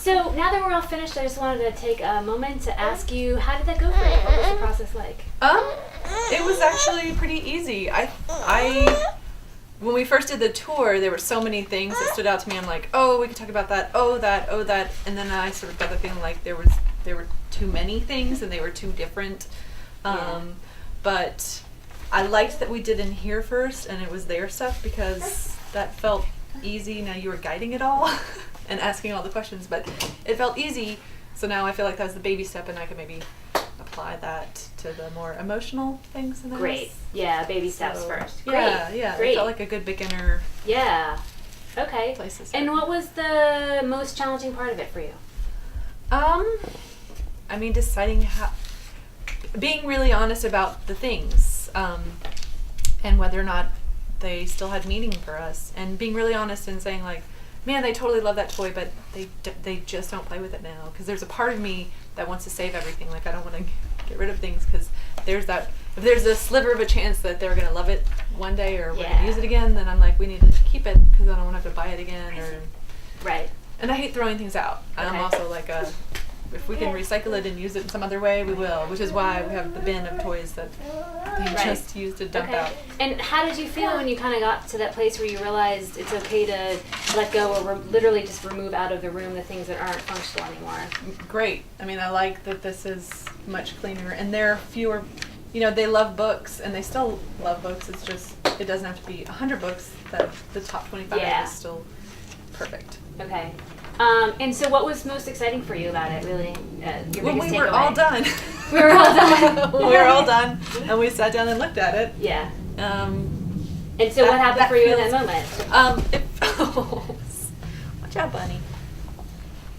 So now that we're all finished, I just wanted to take a moment to ask you, how did that go for you? What was the process like? It was actually pretty easy. I when we first did the tour, there were so many things that stood out to me. I'm like, oh, we could talk about that, oh that, and then I sort of got the feeling like there were too many things and they were too different. But I liked that we did in here first and it was their stuff because that felt easy. Now you were guiding it all and asking all the questions, but it felt easy. So now I feel like that was the baby step and I could maybe apply that to the more emotional things in the Great. house. Yeah, baby steps first. Yeah, Great. yeah. Great. It felt like a good beginner. Yeah. Okay. Places. And what was the most challenging part of it for you? I mean, deciding how, being really honest about the things, and whether or not they still had meaning for us, and being really honest and saying like, man, they totally love that toy, but they just don't play with it now. Because there's a part of me that wants to save everything. Like I don't want to get rid of things because there's that. If there's a sliver of a chance that they're gonna love it one day or we're gonna use it again, then I'm like, we need to keep it because I don't want to have to buy it again. Or right. And I hate throwing things out. Okay. I'm also like if we can recycle it and use it in some other way, we will. Which is why we have the bin of toys that they just use to dump out. And how did you feel when you kind of got to that place where you realized it's okay to let go or literally just remove out of the room the things that aren't functional anymore? Great. I mean, I like that this is much cleaner and there are fewer. You know, they love books and they still love books. It's just it doesn't have to be 100 books. That the top 25 is still perfect. Okay. And so what was most exciting for you about it, really? When we were all done. We were all done. We were all done, and we sat down and looked at it. Yeah. And so what happened for you in that moment? Watch out, Bunny.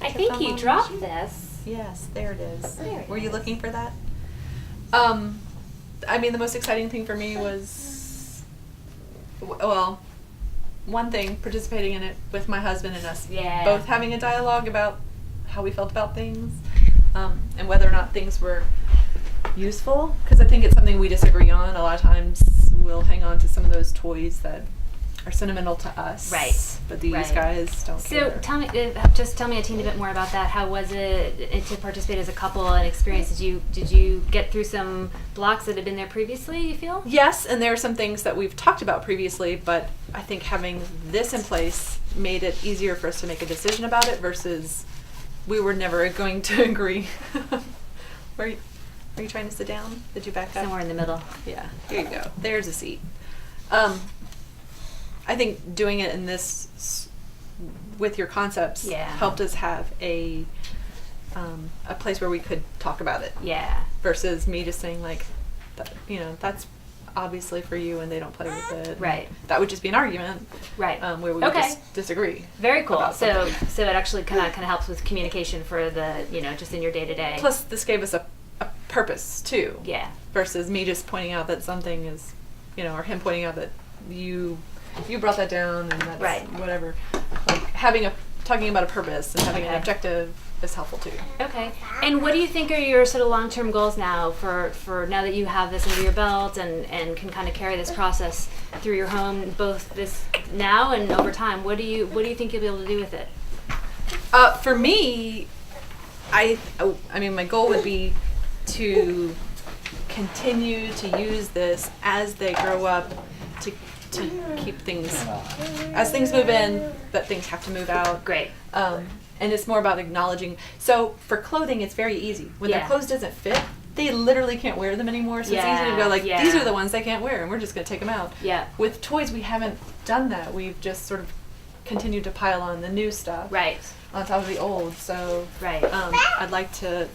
I think you dropped this. Yes, there it is. Were you looking for that? I mean, the most exciting thing for me was, well, one thing, participating in it with my husband and us both having a dialogue about how we felt about things, and whether or not things were useful, because I think it's something we disagree on. A lot of times we'll hang on to some of those toys that are sentimental to us, but these guys don't care. So tell me a teeny bit more about that. How was it to participate as a couple and experience? Did you get through some blocks that had been there previously, you feel? Yes, and there are some things that we've talked about previously, but I think having this in place made it easier for us to make a decision about it versus we were never going to agree. Are you trying to sit down? Did you back up? Somewhere in the middle. Yeah, here you go. There's a seat. I think doing it in this with your concepts helped us have a place where we could talk about it. Yeah. Versus me just saying like, that's obviously for you and they don't play with it. Right. That would just be an argument. Right. Where we would just disagree. Very cool. So it actually kind of helps with communication for the just in your day to day. Plus, this gave us a purpose too. Yeah. Versus me just pointing out that something is, or him pointing out that you brought that down and that's whatever. Like talking about a purpose and having an objective is helpful too. Okay. And what do you think are your sort of long-term goals now for now that you have this under your belt and can kind of carry this process through your home, both this now and over time? What do you think you'll be able to do with it? For me, I mean, my goal would be to continue to use this as they grow up to keep things, as things move in, but things have to move out. Great. And it's more about acknowledging. So for clothing, it's very easy. When their clothes doesn't fit, they literally can't wear them anymore. So it's easy to go like, these are the ones they can't wear, and we're just going to take them out. Yeah. With toys, we haven't done that. We've just sort of continued to pile on the new stuff. Right. On top of the old. So I'd like to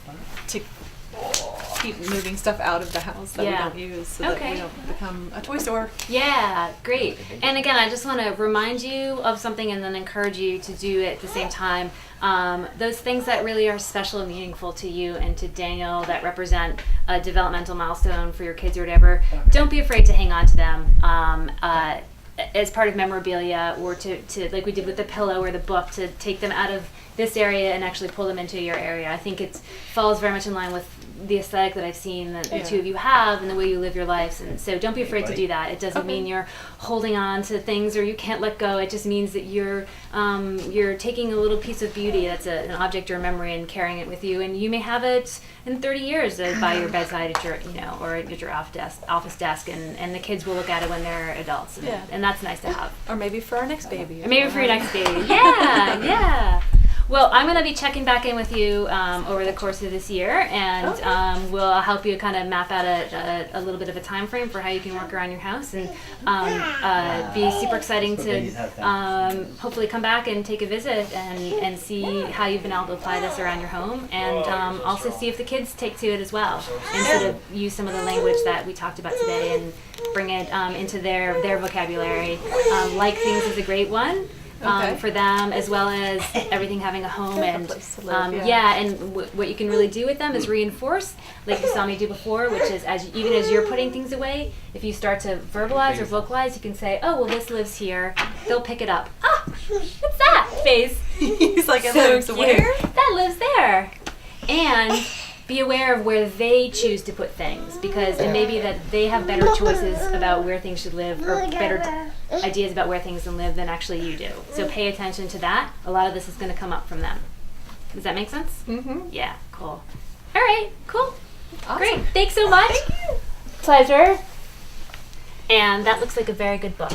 keep moving stuff out of the house that we don't use so that we don't become a toy store. Yeah, great. And again, I just want to remind you of something and then encourage you to do it at the same time. Those things that really are special and meaningful to you and to Daniel that represent a developmental milestone for your kids or whatever, don't be afraid to hang on to them. as part of memorabilia, or to like we did with the pillow or the book, to take them out of this area and actually pull them into your area. I think it falls very much in line with the aesthetic that I've seen that the two of you have and the way you live your lives. And so don't be afraid to do that. It doesn't mean you're holding on to things or you can't let go. It just means that you're taking a little piece of beauty that's an object or a memory and carrying it with you. And you may have it in 30 years by your bedside at your, or at your office desk, and the kids will look at it when they're adults. And that's nice to have. Or maybe for our next baby. Or maybe for your next baby. Yeah, yeah. Well, I'm going to be checking back in with you over the course of this year, and we'll help you kind of map out a little bit of a time frame for how you can work around your house, and be super exciting to hopefully come back and take a visit and see how you've been able to apply this around your home, and also see if the kids take to it as well, and sort of use some of the language that we talked about today and bring it into their vocabulary. Like things is a great one. For them, as well as everything having a home, and what you can really do with them is reinforce, like you saw me do before, which is even as you're putting things away, if you start to verbalize or vocalize, you can say, oh, well, this lives here. They'll pick it up. Oh, what's that face? He's like, it so lives cute. where? That lives there. And be aware of where they choose to put things, because it may be that they have better choices about where things should live, or better ideas about where things can live than actually you do. So pay attention to that. A lot of this is going to come up from them. Does that make sense? Mm-hmm. Yeah, cool. All right, cool. Awesome. Great. Thanks so much. Thank you. Pleasure. And that looks like a very good book.